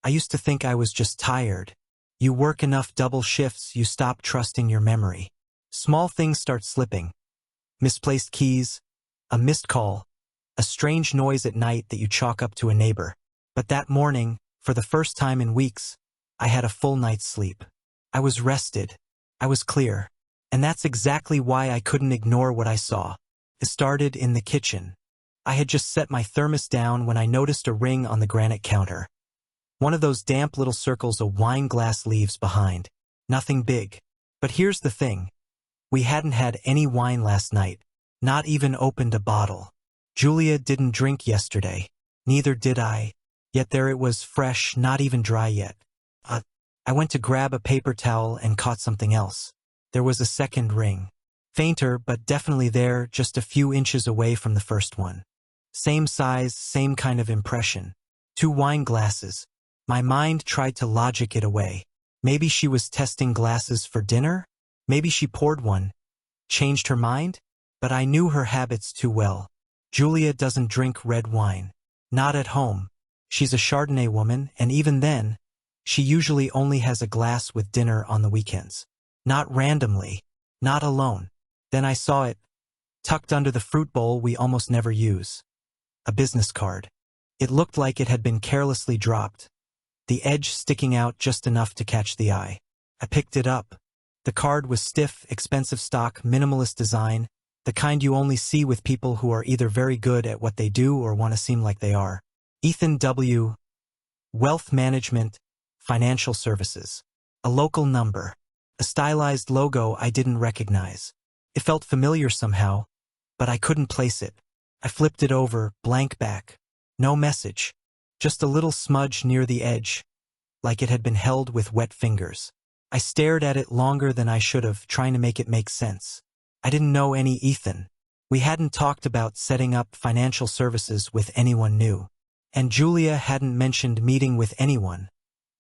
I used to think I was just tired. You work enough double shifts, you stop trusting your memory. Small things start slipping. Misplaced keys, a missed call, a strange noise at night that you chalk up to a neighbor. But that morning, for the first time in weeks, I had a full night's sleep. I was rested. I was clear. And that's exactly why I couldn't ignore what I saw. It started in the kitchen. I had just set my thermos down when I noticed a ring on the granite counter. One of those damp little circles a wine glass leaves behind. Nothing big. But here's the thing. We hadn't had any wine last night. Not even opened a bottle. Julia didn't drink yesterday. Neither did I. Yet there it was, fresh, not even dry yet. I went to grab a paper towel and caught something else. There was a second ring. Fainter, but definitely there, just a few inches away from the first one. Same size, same kind of impression. 2 wine glasses. My mind tried to logic it away. Maybe she was testing glasses for dinner? Maybe she poured one. Changed her mind? But I knew her habits too well. Julia doesn't drink red wine. Not at home. She's a Chardonnay woman, and even then, she usually only has a glass with dinner on the weekends. Not randomly. Not alone. Then I saw it, tucked under the fruit bowl we almost never use. A business card. It looked like it had been carelessly dropped, the edge sticking out just enough to catch the eye. I picked it up. The card was stiff, expensive stock, minimalist design, the kind you only see with people who are either very good at what they do or want to seem like they are. Ethan W. Wealth Management, Financial Services. A local number. A stylized logo I didn't recognize. It felt familiar somehow, but I couldn't place it. I flipped it over, blank back. No message. Just a little smudge near the edge, like it had been held with wet fingers. I stared at it longer than I should have, trying to make it make sense. I didn't know any Ethan. We hadn't talked about setting up financial services with anyone new. And Julia hadn't mentioned meeting with anyone,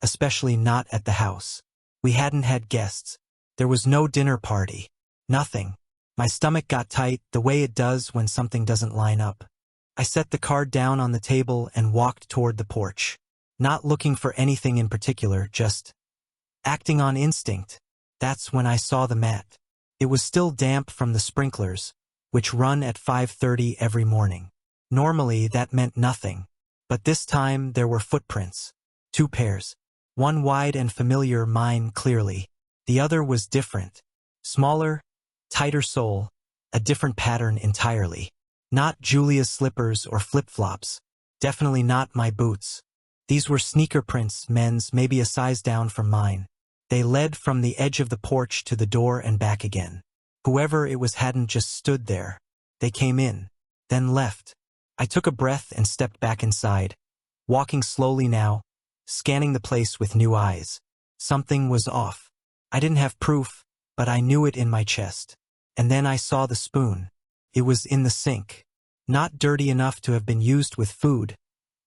especially not at the house. We hadn't had guests. There was no dinner party. Nothing. My stomach got tight, the way it does when something doesn't line up. I set the card down on the table and walked toward the porch. Not looking for anything in particular, just acting on instinct. That's when I saw the mat. It was still damp from the sprinklers, which run at 5:30 every morning. Normally that meant nothing. But this time there were footprints. 2 pairs. One wide and familiar, mine clearly. The other was different. Smaller, tighter sole, a different pattern entirely. Not Julia's slippers or flip-flops. Definitely not my boots. These were sneaker prints, men's, maybe a size down from mine. They led from the edge of the porch to the door and back again. Whoever it was hadn't just stood there. They came in, then left. I took a breath and stepped back inside, walking slowly now, scanning the place with new eyes. Something was off. I didn't have proof, but I knew it in my chest. And then I saw the spoon. It was in the sink. Not dirty enough to have been used with food,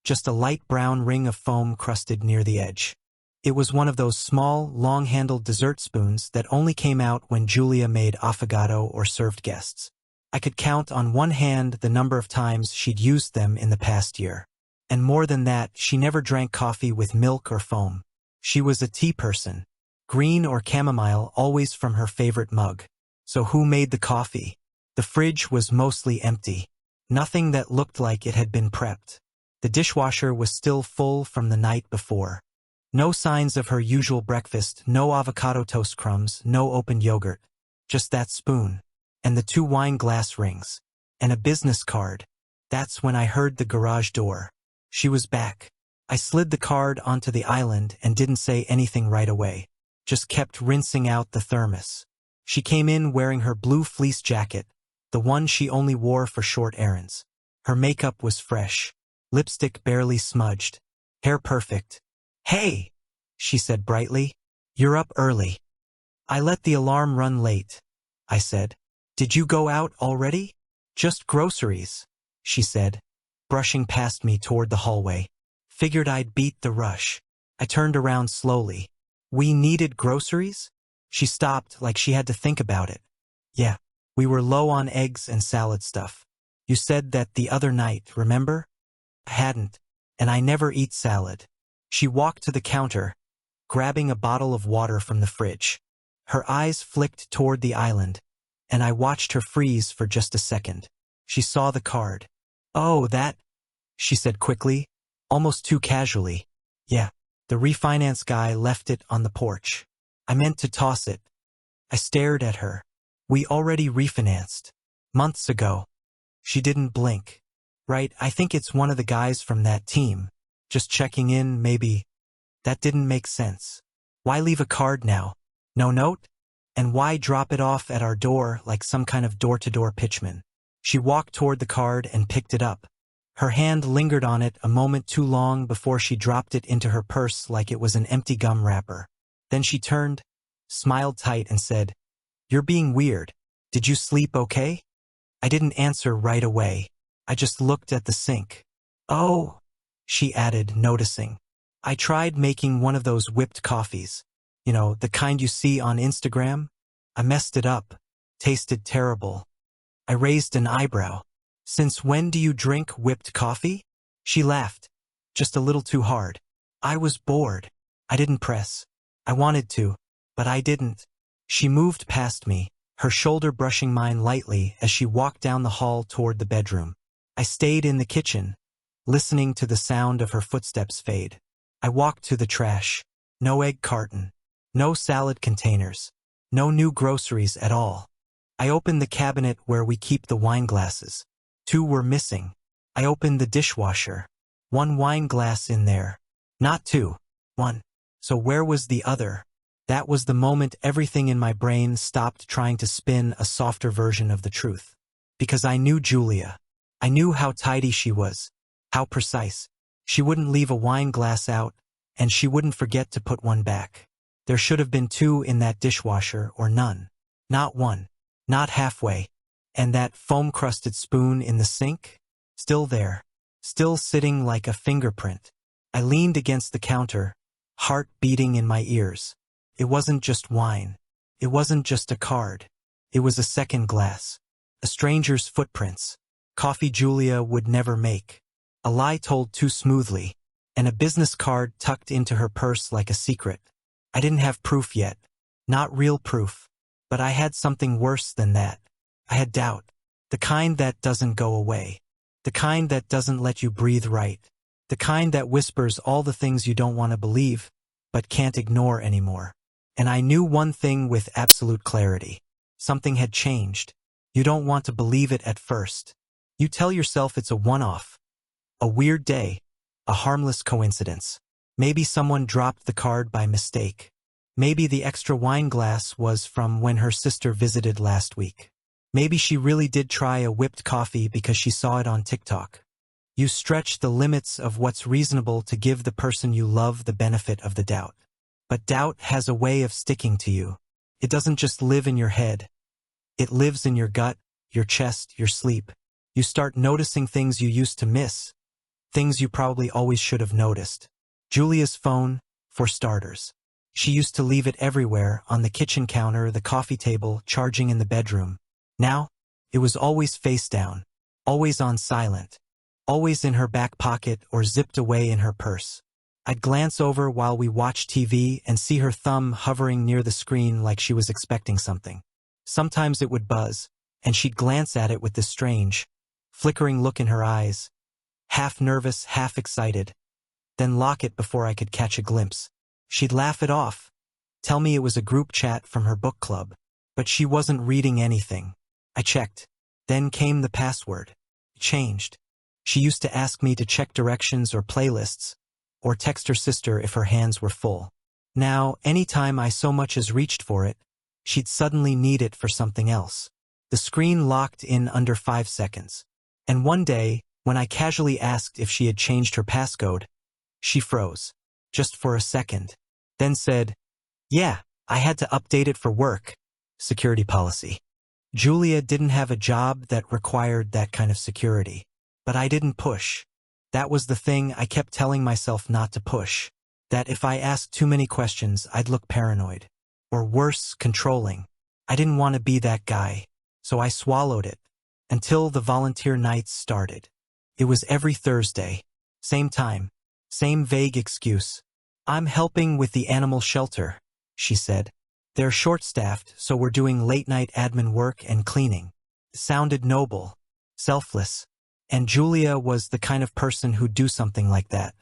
just a light brown ring of foam crusted near the edge. It was one of those small, long-handled dessert spoons that only came out when Julia made affogato or served guests. I could count on one hand the number of times she'd used them in the past year. And more than that, she never drank coffee with milk or foam. She was a tea person. Green or chamomile, always from her favorite mug. So who made the coffee? The fridge was mostly empty. Nothing that looked like it had been prepped. The dishwasher was still full from the night before. No signs of her usual breakfast, no avocado toast crumbs, no opened yogurt. Just that spoon. And the 2 wine glass rings. And a business card. That's when I heard the garage door. She was back. I slid the card onto the island and didn't say anything right away. Just kept rinsing out the thermos. She came in wearing her blue fleece jacket, the one she only wore for short errands. Her makeup was fresh. Lipstick barely smudged. Hair perfect. "Hey," she said brightly. "You're up early." "I let the alarm run late," I said. "Did you go out already?" "Just groceries," she said, brushing past me toward the hallway. Figured I'd beat the rush. I turned around slowly. "We needed groceries?" She stopped like she had to think about it. "Yeah, we were low on eggs and salad stuff. You said that the other night, remember?" "I hadn't, and I never eat salad." She walked to the counter, grabbing a bottle of water from the fridge. Her eyes flicked toward the island, and I watched her freeze for just a second. She saw the card. "Oh, that," she said quickly, almost too casually. "Yeah, the refinance guy left it on the porch. I meant to toss it." I stared at her. "We already refinanced. Months ago." She didn't blink. "Right, I think it's one of the guys from that team. Just checking in, maybe." That didn't make sense. Why leave a card now? No note? And why drop it off at our door like some kind of door-to-door pitchman? She walked toward the card and picked it up. Her hand lingered on it a moment too long before she dropped it into her purse like it was an empty gum wrapper. Then she turned, smiled tight and said, "You're being weird. Did you sleep okay?" I didn't answer right away. I just looked at the sink. "Oh," she added, noticing. "I tried making one of those whipped coffees. You know, the kind you see on Instagram. I messed it up. Tasted terrible." I raised an eyebrow. "Since when do you drink whipped coffee?" She laughed, just a little too hard. I was bored. I didn't press. I wanted to, but I didn't. She moved past me, her shoulder brushing mine lightly as she walked down the hall toward the bedroom. I stayed in the kitchen, listening to the sound of her footsteps fade. I walked to the trash. No egg carton. No salad containers. No new groceries at all. I opened the cabinet where we keep the wine glasses. 2 were missing. I opened the dishwasher. 1 wine glass in there. Not 2. 1. So where was the other? That was the moment everything in my brain stopped trying to spin a softer version of the truth. Because I knew Julia. I knew how tidy she was. How precise. She wouldn't leave a wine glass out, and she wouldn't forget to put 1 back. There should have been 2 in that dishwasher or none. Not 1. Not halfway. And that foam-crusted spoon in the sink? Still there. Still sitting like a fingerprint. I leaned against the counter, heart beating in my ears. It wasn't just wine. It wasn't just a card. It was a second glass. A stranger's footprints. Coffee Julia would never make. A lie told too smoothly. And a business card tucked into her purse like a secret. I didn't have proof yet. Not real proof. But I had something worse than that. I had doubt. The kind that doesn't go away. The kind that doesn't let you breathe right. The kind that whispers all the things you don't want to believe, but can't ignore anymore. And I knew one thing with absolute clarity. Something had changed. You don't want to believe it at first. You tell yourself it's a one-off. A weird day. A harmless coincidence. Maybe someone dropped the card by mistake. Maybe the extra wine glass was from when her sister visited last week. Maybe she really did try a whipped coffee because she saw it on TikTok. You stretch the limits of what's reasonable to give the person you love the benefit of the doubt. But doubt has a way of sticking to you. It doesn't just live in your head. It lives in your gut, your chest, your sleep. You start noticing things you used to miss. Things you probably always should have noticed. Julia's phone, for starters. She used to leave it everywhere, on the kitchen counter, the coffee table, charging in the bedroom. Now, it was always face down, always on silent, always in her back pocket or zipped away in her purse. I'd glance over while we watched TV and see her thumb hovering near the screen like she was expecting something. Sometimes it would buzz, and she'd glance at it with this strange, flickering look in her eyes, half nervous, half excited, then lock it before I could catch a glimpse. She'd laugh it off, tell me it was a group chat from her book club, but she wasn't reading anything. I checked. Then came the password. It changed. She used to ask me to check directions or playlists, or text her sister if her hands were full. Now, anytime I so much as reached for it, she'd suddenly need it for something else. The screen locked in under 5 seconds. And one day, when I casually asked if she had changed her passcode, she froze, just for a second, then said, "Yeah, I had to update it for work. Security policy." Julia didn't have a job that required that kind of security. But I didn't push. That was the thing I kept telling myself not to push. That if I asked too many questions, I'd look paranoid. Or worse, controlling. I didn't want to be that guy. So I swallowed it. Until the volunteer nights started. It was every Thursday. Same time. Same vague excuse. I'm helping with the animal shelter, she said. They're short-staffed, so we're doing late-night admin work and cleaning. Sounded noble, selfless, and Julia was the kind of person who'd do something like that.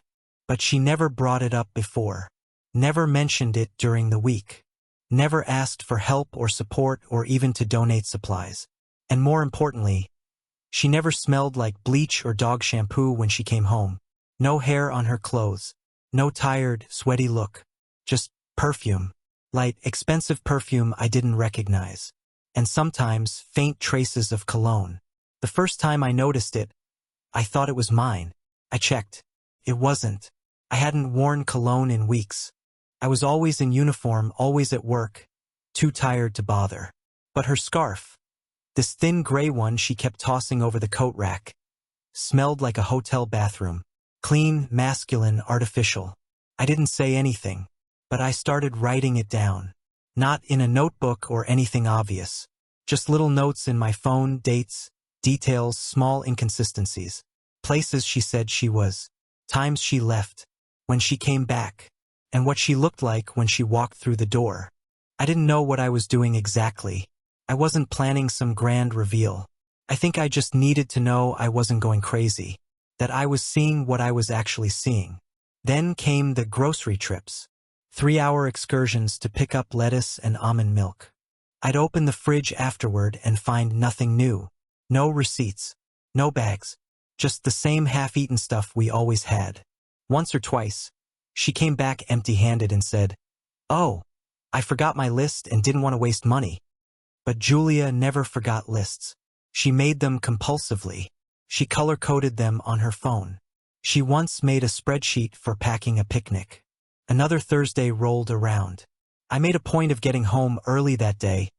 But she never brought it up before, never mentioned it during the week, never asked for help or support or even to donate supplies. And more importantly, she never smelled like bleach or dog shampoo when she came home. No hair on her clothes, no tired, sweaty look, just perfume. Light, expensive perfume I didn't recognize. And sometimes faint traces of cologne. The first time I noticed it, I thought it was mine. I checked. It wasn't. I hadn't worn cologne in weeks. I was always in uniform, always at work, too tired to bother. But her scarf, this thin gray one she kept tossing over the coat rack, smelled like a hotel bathroom. Clean, masculine, artificial. I didn't say anything, but I started writing it down. Not in a notebook or anything obvious. Just little notes in my phone, dates, details, small inconsistencies. Places she said she was. Times she left. When she came back. And what she looked like when she walked through the door. I didn't know what I was doing exactly. I wasn't planning some grand reveal. I think I just needed to know I wasn't going crazy. That I was seeing what I was actually seeing. Then came the grocery trips. 3-hour excursions to pick up lettuce and almond milk. I'd open the fridge afterward and find nothing new. No receipts. No bags. Just the same half-eaten stuff we always had. Once or twice, she came back empty-handed and said, "Oh, I forgot my list and didn't want to waste money." But Julia never forgot lists. She made them compulsively. She color-coded them on her phone. She once made a spreadsheet for packing a picnic. Another Thursday rolled around. I made a point of getting home early that day,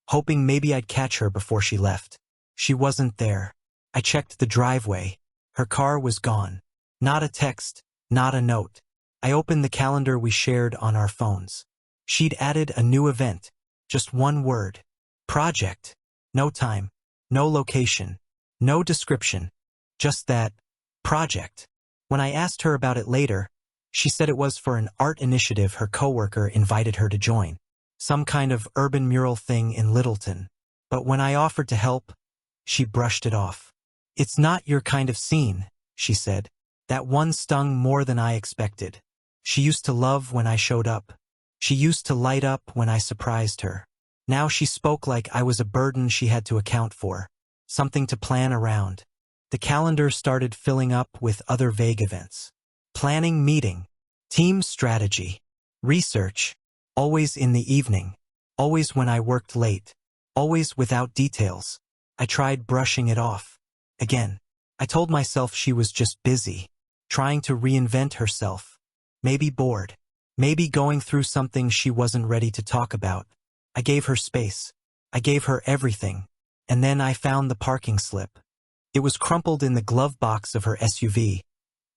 hoping maybe I'd catch her before she left. She wasn't there. I checked the driveway. Her car was gone. Not a text, not a note. I opened the calendar we shared on our phones. She'd added a new event. Just one word. Project. No time. No location. No description. Just that. Project. When I asked her about it later, she said it was for an art initiative her coworker invited her to join. Some kind of urban mural thing in Littleton. But when I offered to help, she brushed it off. "It's not your kind of scene," she said. That one stung more than I expected. She used to love when I showed up. She used to light up when I surprised her. Now she spoke like I was a burden she had to account for. Something to plan around. The calendar started filling up with other vague events. Planning meeting. Team strategy. Research. Always in the evening. Always when I worked late. Always without details. I tried brushing it off. Again. I told myself she was just busy. Trying to reinvent herself. Maybe bored. Maybe going through something she wasn't ready to talk about. I gave her space. I gave her everything. And then I found the parking slip. It was crumpled in the glove box of her SUV,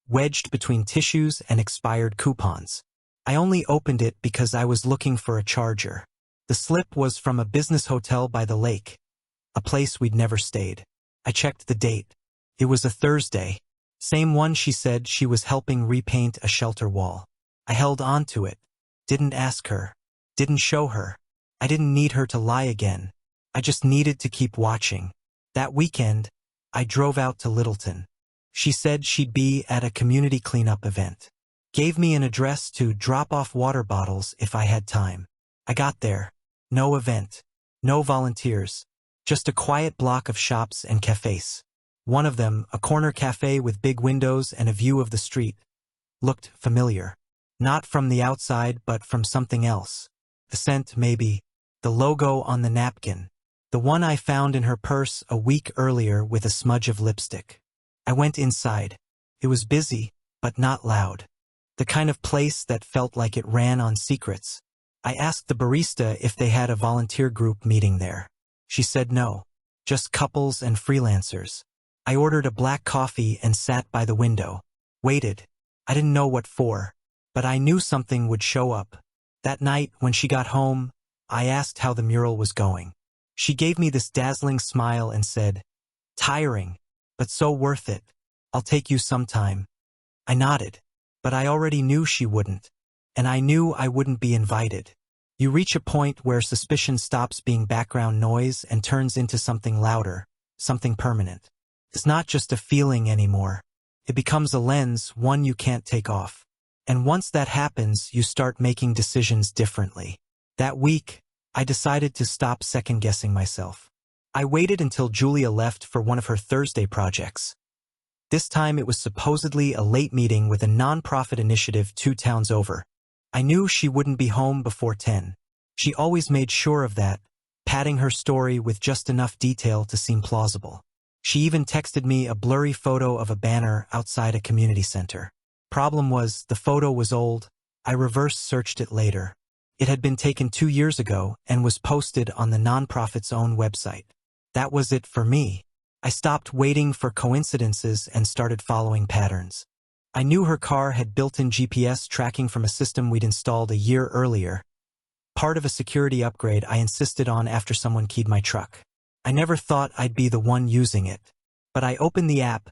wedged between tissues and expired coupons. I only opened it because I was looking for a charger. The slip was from a business hotel by the lake, a place we'd never stayed. I checked the date. It was a Thursday. Same one she said she was helping repaint a shelter wall. I held on to it. Didn't ask her. Didn't show her. I didn't need her to lie again. I just needed to keep watching. That weekend, I drove out to Littleton. She said she'd be at a community cleanup event. Gave me an address to drop off water bottles if I had time. I got there. No event. No volunteers. Just a quiet block of shops and cafes. One of them, a corner cafe with big windows and a view of the street, looked familiar. Not from the outside, but from something else. The scent, maybe. The logo on the napkin. The one I found in her purse a week earlier with a smudge of lipstick. I went inside. It was busy, but not loud. The kind of place that felt like it ran on secrets. I asked the barista if they had a volunteer group meeting there. She said no. Just couples and freelancers. I ordered a black coffee and sat by the window. Waited. I didn't know what for, but I knew something would show up. That night, when she got home, I asked how the mural was going. She gave me this dazzling smile and said, "Tiring, but so worth it. I'll take you sometime." I nodded. But I already knew she wouldn't. And I knew I wouldn't be invited. You reach a point where suspicion stops being background noise and turns into something louder, something permanent. It's not just a feeling anymore. It becomes a lens, one you can't take off. And once that happens, you start making decisions differently. That week, I decided to stop second-guessing myself. I waited until Julia left for one of her Thursday projects. This time it was supposedly a late meeting with a non-profit initiative 2 towns over. I knew she wouldn't be home before 10. She always made sure of that, padding her story with just enough detail to seem plausible. She even texted me a blurry photo of a banner outside a community center. Problem was, the photo was old. I reverse searched it later. It had been taken 2 years ago and was posted on the nonprofit's own website. That was it for me. I stopped waiting for coincidences and started following patterns. I knew her car had built-in GPS tracking from a system we'd installed a year earlier, part of a security upgrade I insisted on after someone keyed my truck. I never thought I'd be the one using it. But I opened the app,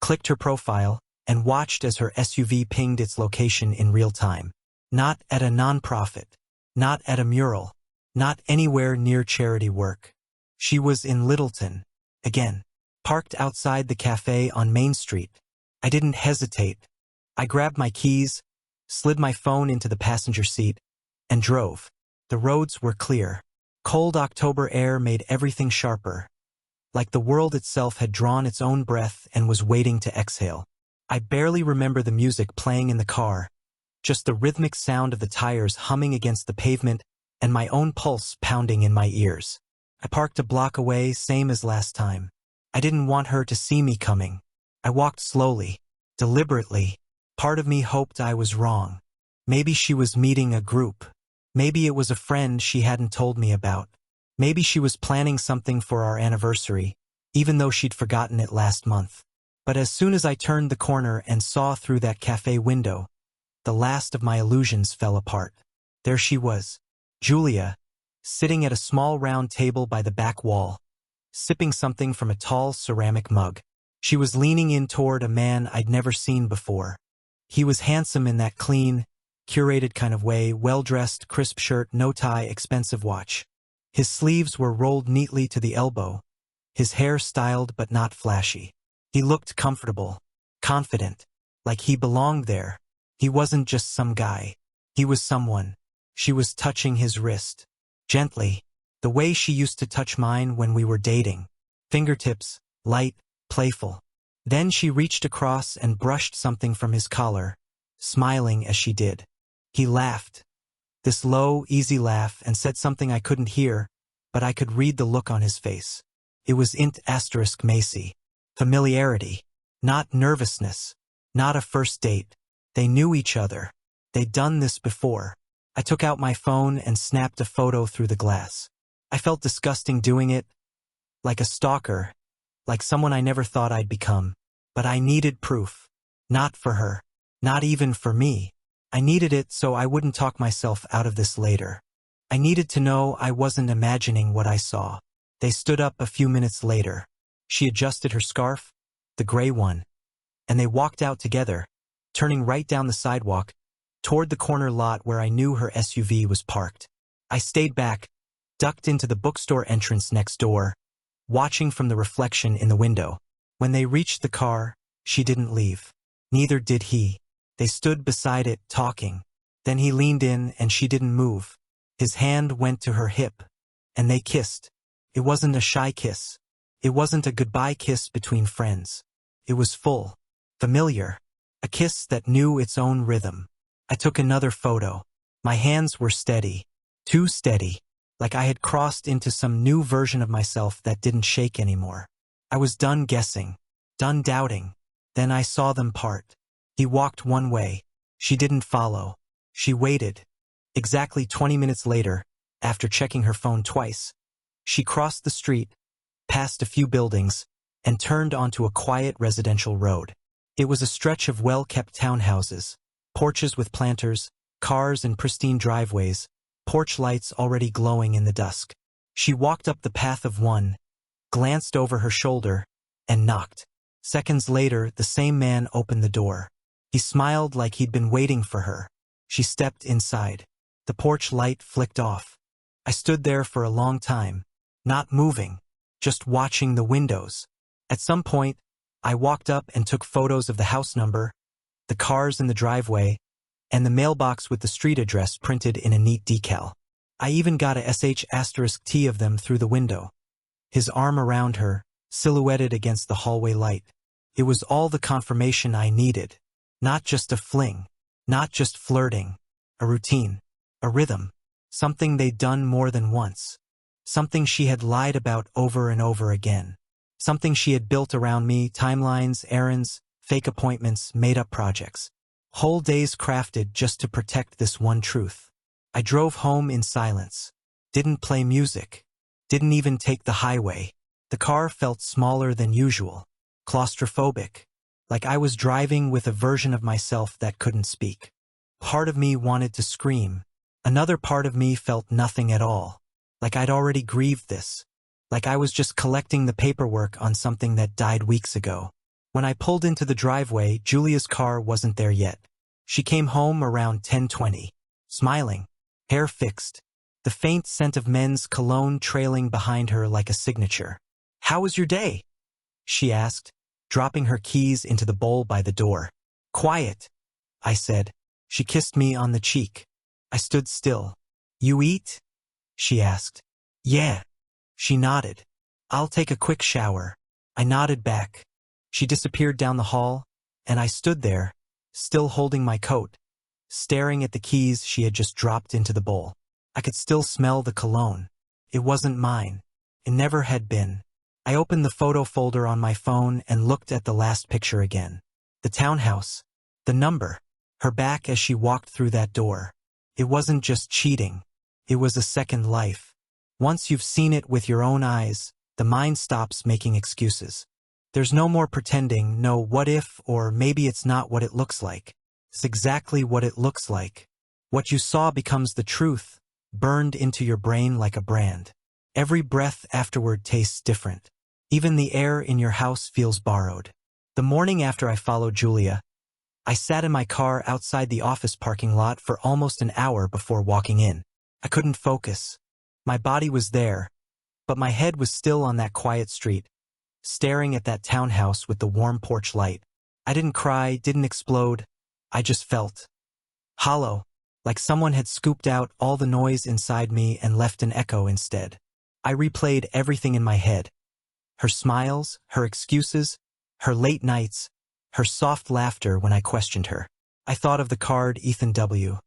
clicked her profile, and watched as her SUV pinged its location in real time. Not at a nonprofit. Not at a mural. Not anywhere near charity work. She was in Littleton. Again. Parked outside the cafe on Main Street. I didn't hesitate. I grabbed my keys, slid my phone into the passenger seat, and drove. The roads were clear. Cold October air made everything sharper. Like the world itself had drawn its own breath and was waiting to exhale. I barely remember the music playing in the car, just the rhythmic sound of the tires humming against the pavement and my own pulse pounding in my ears. I parked a block away, same as last time. I didn't want her to see me coming. I walked slowly, deliberately. Part of me hoped I was wrong. Maybe she was meeting a group. Maybe it was a friend she hadn't told me about. Maybe she was planning something for our anniversary, even though she'd forgotten it last month. But as soon as I turned the corner and saw through that cafe window, the last of my illusions fell apart. There she was, Julia, sitting at a small round table by the back wall, sipping something from a tall ceramic mug. She was leaning in toward a man I'd never seen before. He was handsome in that clean, curated kind of way, well-dressed, crisp shirt, no tie, expensive watch. His sleeves were rolled neatly to the elbow, his hair styled but not flashy. He looked comfortable, confident, like he belonged there. He wasn't just some guy. He was someone. She was touching his wrist, gently, the way she used to touch mine when we were dating. Fingertips, light, playful. Then she reached across and brushed something from his collar, smiling as she did. He laughed, this low, easy laugh, and said something I couldn't hear, but I could read the look on his face. It was int***. Macy. Familiarity. Not nervousness. Not a first date. They knew each other. They'd done this before. I took out my phone and snapped a photo through the glass. I felt disgusting doing it, like a stalker, like someone I never thought I'd become. But I needed proof. Not for her. Not even for me. I needed it so I wouldn't talk myself out of this later. I needed to know I wasn't imagining what I saw. They stood up a few minutes later. She adjusted her scarf, the gray one, and they walked out together, turning right down the sidewalk, toward the corner lot where I knew her SUV was parked. I stayed back, ducked into the bookstore entrance next door, watching from the reflection in the window. When they reached the car, she didn't leave. Neither did he. They stood beside it, talking. Then he leaned in and she didn't move. His hand went to her hip, and they kissed. It wasn't a shy kiss. It wasn't a goodbye kiss between friends. It was full, familiar, a kiss that knew its own rhythm. I took another photo. My hands were steady, too steady, like I had crossed into some new version of myself that didn't shake anymore. I was done guessing, done doubting. Then I saw them part. He walked one way. She didn't follow. She waited. Exactly 20 minutes later, after checking her phone twice, she crossed the street, passed a few buildings, and turned onto a quiet residential road. It was a stretch of well-kept townhouses, porches with planters, cars in pristine driveways, porch lights already glowing in the dusk. She walked up the path of one, glanced over her shoulder, and knocked. Seconds later, the same man opened the door. He smiled like he'd been waiting for her. She stepped inside. The porch light flicked off. I stood there for a long time, not moving, just watching the windows. At some point, I walked up and took photos of the house number, the cars in the driveway, and the mailbox with the street address printed in a neat decal. I even got a sh*T of them through the window. His arm around her, silhouetted against the hallway light. It was all the confirmation I needed. Not just a fling, not just flirting, a routine, a rhythm, something they'd done more than once, something she had lied about over and over again, something she had built around me, timelines, errands, fake appointments, made-up projects. Whole days crafted just to protect this one truth. I drove home in silence, didn't play music, didn't even take the highway. The car felt smaller than usual, claustrophobic, like I was driving with a version of myself that couldn't speak. Part of me wanted to scream. Another part of me felt nothing at all, like I'd already grieved this, like I was just collecting the paperwork on something that died weeks ago. When I pulled into the driveway, Julia's car wasn't there yet. She came home around 10:20, smiling, hair fixed, the faint scent of men's cologne trailing behind her like a signature. "How was your day?" she asked, dropping her keys into the bowl by the door. "Quiet," I said. She kissed me on the cheek. I stood still. "You eat?" she asked. "Yeah." She nodded. "I'll take a quick shower." I nodded back. She disappeared down the hall, and I stood there, still holding my coat, staring at the keys she had just dropped into the bowl. I could still smell the cologne. It wasn't mine. It never had been. I opened the photo folder on my phone and looked at the last picture again. The townhouse. The number. Her back as she walked through that door. It wasn't just cheating. It was a second life. Once you've seen it with your own eyes, the mind stops making excuses. There's no more pretending, no what if, or maybe it's not what it looks like. It's exactly what it looks like. What you saw becomes the truth, burned into your brain like a brand. Every breath afterward tastes different. Even the air in your house feels borrowed. The morning after I followed Julia, I sat in my car outside the office parking lot for almost an hour before walking in. I couldn't focus. My body was there, but my head was still on that quiet street, staring at that townhouse with the warm porch light. I didn't cry, didn't explode. I just felt hollow, like someone had scooped out all the noise inside me and left an echo instead. I replayed everything in my head. Her smiles, her excuses, her late nights, her soft laughter when I questioned her. I thought of the card Ethan W.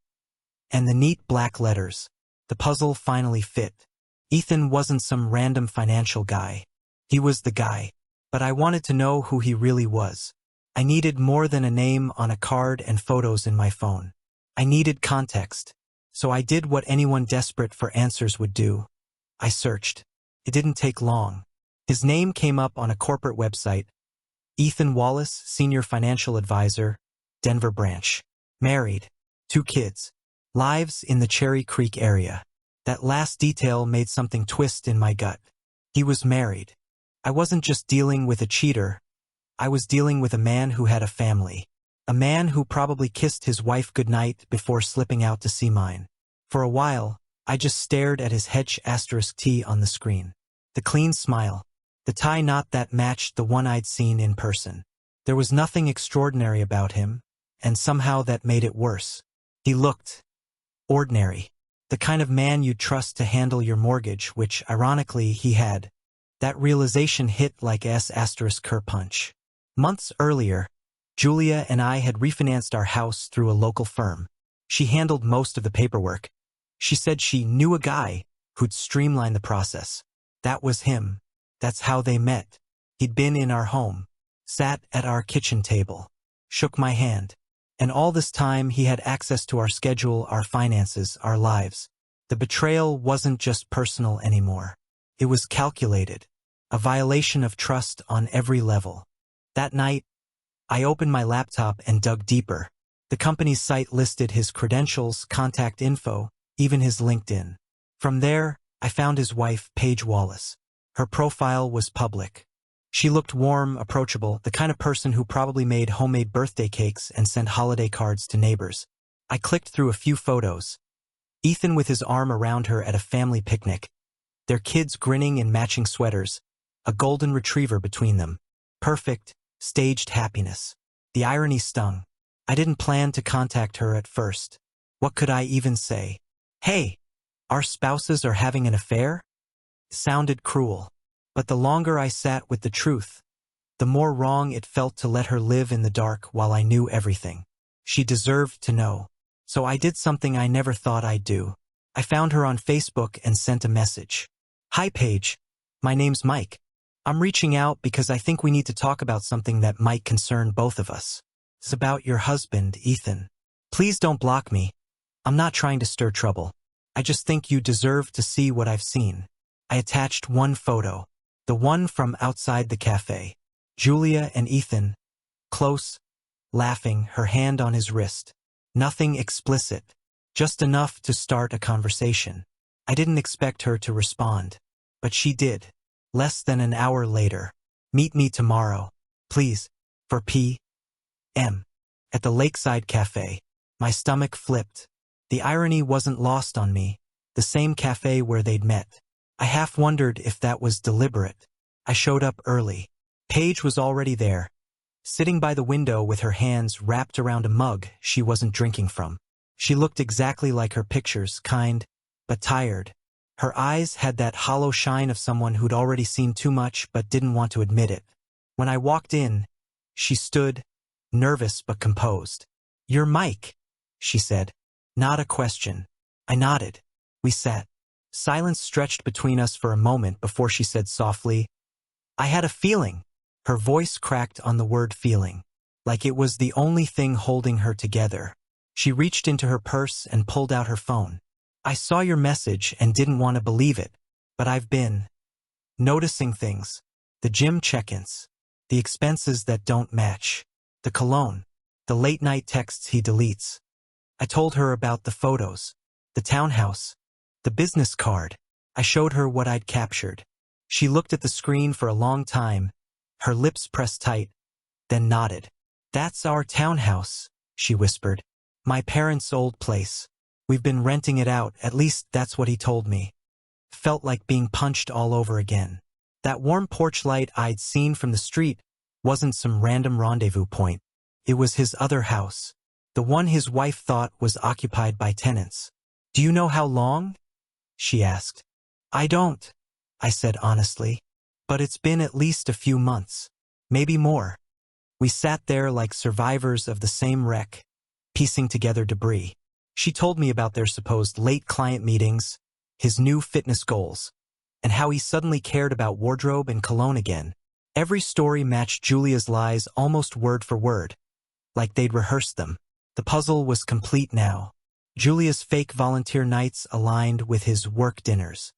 and the neat black letters. The puzzle finally fit. Ethan wasn't some random financial guy. He was the guy. But I wanted to know who he really was. I needed more than a name on a card and photos in my phone. I needed context. So I did what anyone desperate for answers would do. I searched. It didn't take long. His name came up on a corporate website. Ethan Wallace, Senior Financial Advisor, Denver branch. Married. 2 kids. Lives in the Cherry Creek area. That last detail made something twist in my gut. He was married. I wasn't just dealing with a cheater. I was dealing with a man who had a family. A man who probably kissed his wife goodnight before slipping out to see mine. For a while, I just stared at his *T on the screen. The clean smile. The tie knot that matched the one I'd seen in person. There was nothing extraordinary about him, and somehow that made it worse. He looked ordinary. The kind of man you'd trust to handle your mortgage, which, ironically, he had. That realization hit like *Ker punch. Months earlier, Julia and I had refinanced our house through a local firm. She handled most of the paperwork. She said she knew a guy who'd streamline the process. That was him. That's how they met. He'd been in our home, sat at our kitchen table, shook my hand. And all this time he had access to our schedule, our finances, our lives. The betrayal wasn't just personal anymore. It was calculated, a violation of trust on every level. That night, I opened my laptop and dug deeper. The company's site listed his credentials, contact info, even his LinkedIn. From there, I found his wife, Paige Wallace. Her profile was public. She looked warm, approachable, the kind of person who probably made homemade birthday cakes and sent holiday cards to neighbors. I clicked through a few photos. Ethan with his arm around her at a family picnic. Their kids grinning in matching sweaters. A golden retriever between them. Perfect, staged happiness. The irony stung. I didn't plan to contact her at first. What could I even say? Hey, our spouses are having an affair? Sounded cruel. But the longer I sat with the truth, the more wrong it felt to let her live in the dark while I knew everything. She deserved to know. So I did something I never thought I'd do. I found her on Facebook and sent a message. Hi Paige. My name's Mike. I'm reaching out because I think we need to talk about something that might concern both of us. It's about your husband, Ethan. Please don't block me. I'm not trying to stir trouble. I just think you deserve to see what I've seen. I attached one photo. The one from outside the cafe. Julia and Ethan. Close. Laughing, her hand on his wrist. Nothing explicit. Just enough to start a conversation. I didn't expect her to respond. But she did. Less than an hour later. Meet me tomorrow. Please. For P.M. At the Lakeside Cafe. My stomach flipped. The irony wasn't lost on me. The same cafe where they'd met. I half wondered if that was deliberate. I showed up early. Paige was already there. Sitting by the window with her hands wrapped around a mug she wasn't drinking from. She looked exactly like her pictures, kind, but tired. Her eyes had that hollow shine of someone who'd already seen too much but didn't want to admit it. When I walked in, she stood, nervous but composed. "You're Mike," she said. Not a question. I nodded. We sat. Silence stretched between us for a moment before she said softly, "I had a feeling." Her voice cracked on the word feeling, like it was the only thing holding her together. She reached into her purse and pulled out her phone. "I saw your message and didn't want to believe it, but I've been noticing things. The gym check-ins, the expenses that don't match, the cologne, the late-night texts he deletes." I told her about the photos, the townhouse, the business card. I showed her what I'd captured. She looked at the screen for a long time, her lips pressed tight, then nodded. "That's our townhouse," she whispered. "My parents' old place. We've been renting it out, at least that's what he told me." Felt like being punched all over again. That warm porch light I'd seen from the street wasn't some random rendezvous point. It was his other house, the one his wife thought was occupied by tenants. "Do you know how long?" she asked. "I don't," I said honestly. "But it's been at least a few months. Maybe more." We sat there like survivors of the same wreck, piecing together debris. She told me about their supposed late client meetings, his new fitness goals, and how he suddenly cared about wardrobe and cologne again. Every story matched Julia's lies almost word for word, like they'd rehearsed them. The puzzle was complete now. Julia's fake volunteer nights aligned with his work dinners.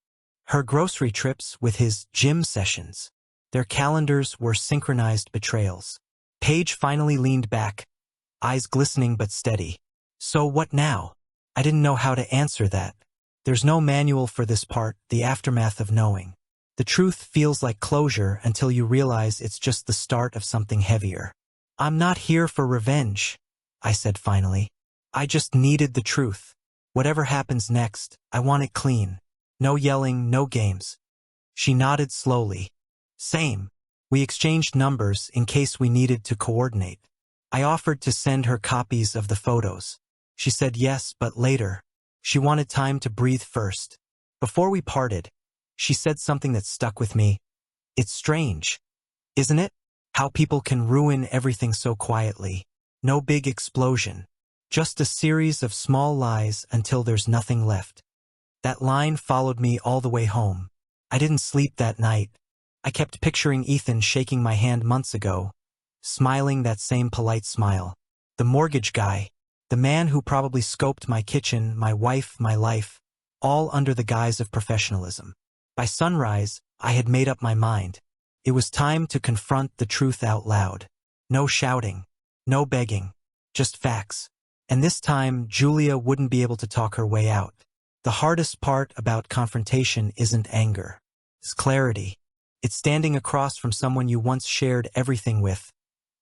Her grocery trips with his gym sessions. Their calendars were synchronized betrayals. Paige finally leaned back, eyes glistening but steady. "So what now?" I didn't know how to answer that. There's no manual for this part, the aftermath of knowing. The truth feels like closure until you realize it's just the start of something heavier. "I'm not here for revenge," I said finally. "I just needed the truth. Whatever happens next, I want it clean. No yelling, no games." She nodded slowly. "Same." We exchanged numbers in case we needed to coordinate. I offered to send her copies of the photos. She said yes, but later. She wanted time to breathe first. Before we parted, she said something that stuck with me. "It's strange, isn't it? How people can ruin everything so quietly. No big explosion. Just a series of small lies until there's nothing left." That line followed me all the way home. I didn't sleep that night. I kept picturing Ethan shaking my hand months ago, smiling that same polite smile. The mortgage guy, the man who probably scoped my kitchen, my wife, my life, all under the guise of professionalism. By sunrise, I had made up my mind. It was time to confront the truth out loud. No shouting, no begging, just facts. And this time, Julia wouldn't be able to talk her way out. The hardest part about confrontation isn't anger. It's clarity. It's standing across from someone you once shared everything with,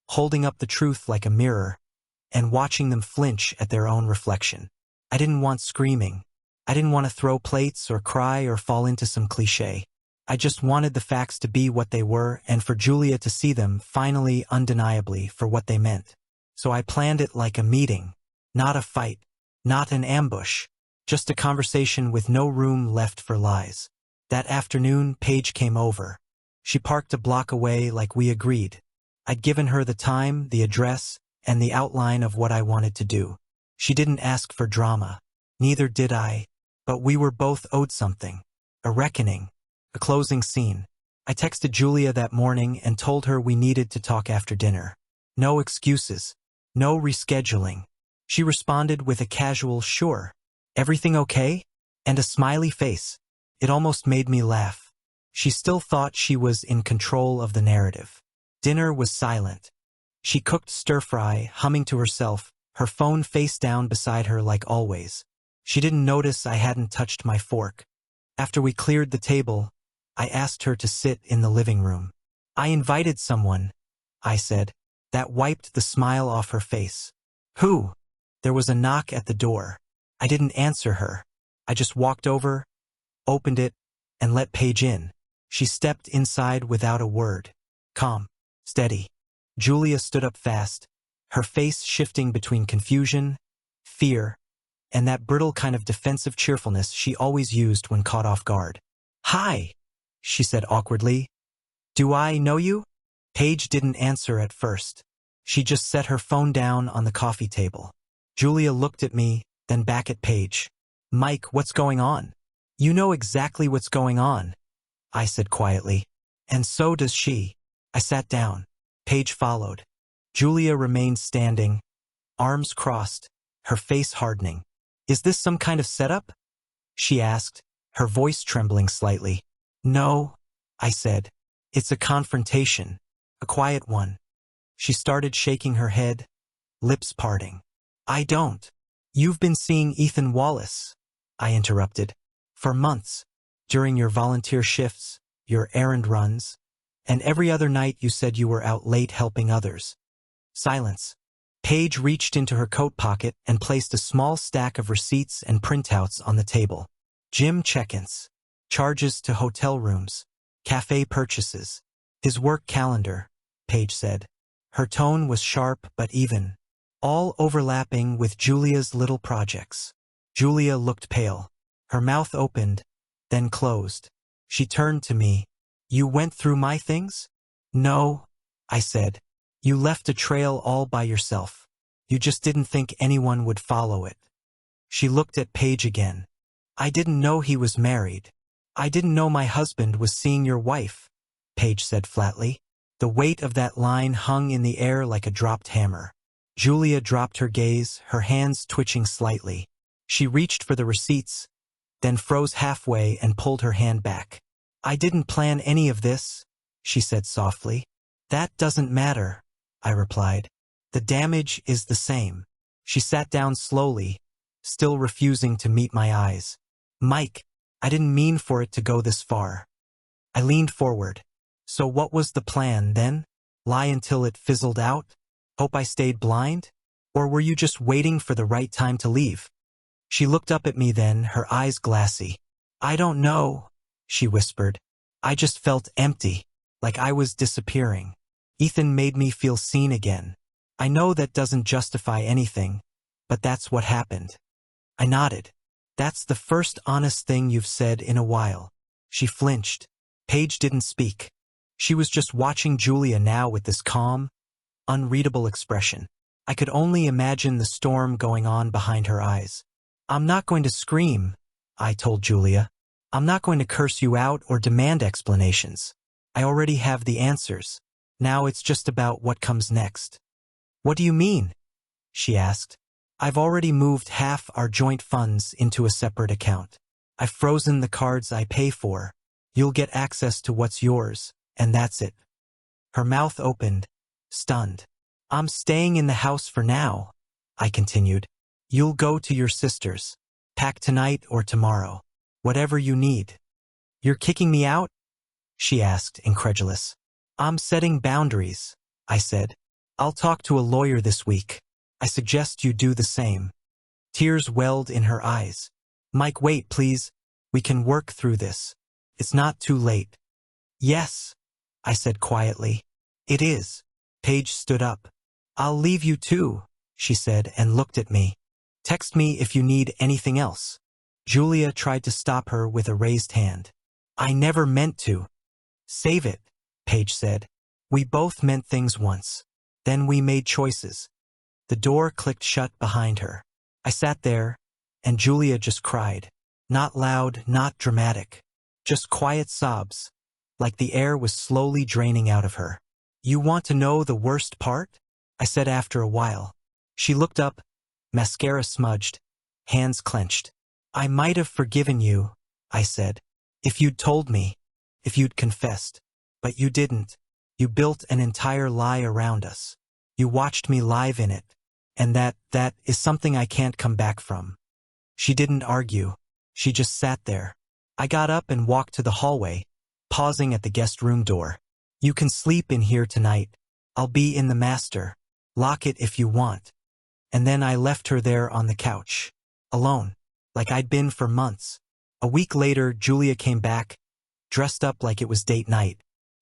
holding up the truth like a mirror, and watching them flinch at their own reflection. I didn't want screaming. I didn't want to throw plates or cry or fall into some cliché. I just wanted the facts to be what they were and for Julia to see them, finally, undeniably, for what they meant. So I planned it like a meeting, not a fight, not an ambush, just a conversation with no room left for lies. That afternoon, Paige came over. She parked a block away like we agreed. I'd given her the time, the address, and the outline of what I wanted to do. She didn't ask for drama. Neither did I. But we were both owed something. A reckoning. A closing scene. I texted Julia that morning and told her we needed to talk after dinner. No excuses. No rescheduling. She responded with a casual "sure. Everything okay?" and a smiley face. It almost made me laugh. She still thought she was in control of the narrative. Dinner was silent. She cooked stir-fry, humming to herself, her phone face down beside her like always. She didn't notice I hadn't touched my fork. After we cleared the table, I asked her to sit in the living room. "I invited someone," I said. That wiped the smile off her face. "Who?" There was a knock at the door. I didn't answer her. I just walked over, opened it, and let Paige in. She stepped inside without a word. Calm. Steady. Julia stood up fast, her face shifting between confusion, fear, and that brittle kind of defensive cheerfulness she always used when caught off guard. "Hi," she said awkwardly. "Do I know you?" Paige didn't answer at first. She just set her phone down on the coffee table. Julia looked at me, then back at Paige. "Mike, what's going on?" "You know exactly what's going on," I said quietly. "And so does she." I sat down. Paige followed. Julia remained standing, arms crossed, her face hardening. "Is this some kind of setup?" she asked, her voice trembling slightly. "No," I said. "It's a confrontation. A quiet one." She started shaking her head, lips parting. "I don't." "You've been seeing Ethan Wallace," I interrupted. "For months. During your volunteer shifts, your errand runs, and every other night you said you were out late helping others." Silence. Paige reached into her coat pocket and placed a small stack of receipts and printouts on the table. Gym check-ins, charges to hotel rooms, cafe purchases, his work calendar, Paige said. Her tone was sharp but even, all overlapping with Julia's little projects. Julia looked pale. Her mouth opened, then closed. She turned to me. "You went through my things?" "No," I said. "You left a trail all by yourself. You just didn't think anyone would follow it." She looked at Paige again. "I didn't know he was married. I didn't know my husband was seeing your wife," Paige said flatly. The weight of that line hung in the air like a dropped hammer. Julia dropped her gaze, her hands twitching slightly. She reached for the receipts, then froze halfway and pulled her hand back. "I didn't plan any of this," she said softly. "That doesn't matter," I replied. "The damage is the same." She sat down slowly, still refusing to meet my eyes. "Mike, I didn't mean for it to go this far." I leaned forward. "So what was the plan, then? Lie until it fizzled out? Hope I stayed blind? Or were you just waiting for the right time to leave?" She looked up at me then, her eyes glassy. "I don't know," she whispered. "I just felt empty, like I was disappearing. Ethan made me feel seen again. I know that doesn't justify anything, but that's what happened." I nodded. "That's the first honest thing you've said in a while." She flinched. Paige didn't speak. She was just watching Julia now with this calm, unreadable expression. I could only imagine the storm going on behind her eyes. "I'm not going to scream," I told Julia. "I'm not going to curse you out or demand explanations. I already have the answers. Now it's just about what comes next." "What do you mean?" she asked. "I've already moved half our joint funds into a separate account. I've frozen the cards I pay for. You'll get access to what's yours, and that's it." Her mouth opened, stunned. "I'm staying in the house for now," I continued. "You'll go to your sister's. Pack tonight or tomorrow. Whatever you need." "You're kicking me out?" she asked, incredulous. I'm setting boundaries, I said. I'll talk to a lawyer this week. I suggest you do the same. Tears welled in her eyes. Mike, wait, please. We can work through this. It's not too late. Yes, I said quietly. It is. Paige stood up. I'll leave you too, she said and looked at me. Text me if you need anything else. Julia tried to stop her with a raised hand. I never meant to. Save it, Paige said. We both meant things once. Then we made choices. The door clicked shut behind her. I sat there, and Julia just cried. Not loud, not dramatic. Just quiet sobs, like the air was slowly draining out of her. You want to know the worst part? I said after a while. She looked up, mascara smudged, hands clenched. I might have forgiven you, I said, if you'd told me, if you'd confessed. But you didn't. You built an entire lie around us. You watched me live in it. And that is something I can't come back from. She didn't argue. She just sat there. I got up and walked to the hallway, pausing at the guest room door. You can sleep in here tonight. I'll be in the master. Lock it if you want. And then I left her there on the couch, alone, like I'd been for months. A week later, Julia came back, dressed up like it was date night.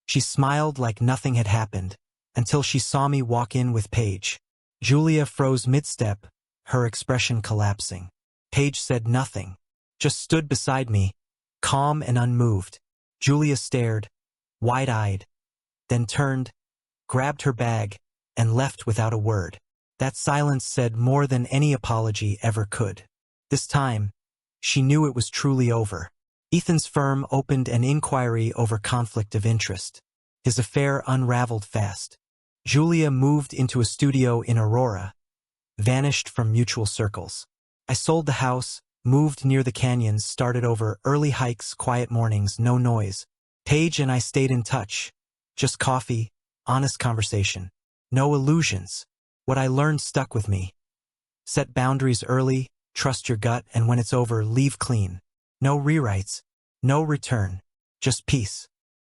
She smiled like nothing had happened, until she saw me walk in with Paige. Julia froze mid-step, her expression collapsing. Paige said nothing, just stood beside me, calm and unmoved. Julia stared, wide-eyed, then turned, grabbed her bag, and left without a word. That silence said more than any apology ever could. This time, she knew it was truly over. Ethan's firm opened an inquiry over conflict of interest. His affair unraveled fast. Julia moved into a studio in Aurora, vanished from mutual circles. I sold the house, moved near the canyons, started over, early hikes, quiet mornings, no noise. Paige and I stayed in touch. Just coffee, honest conversation. No illusions. What I learned stuck with me. Set boundaries early, trust your gut, and when it's over, leave clean. No rewrites, no return, just peace.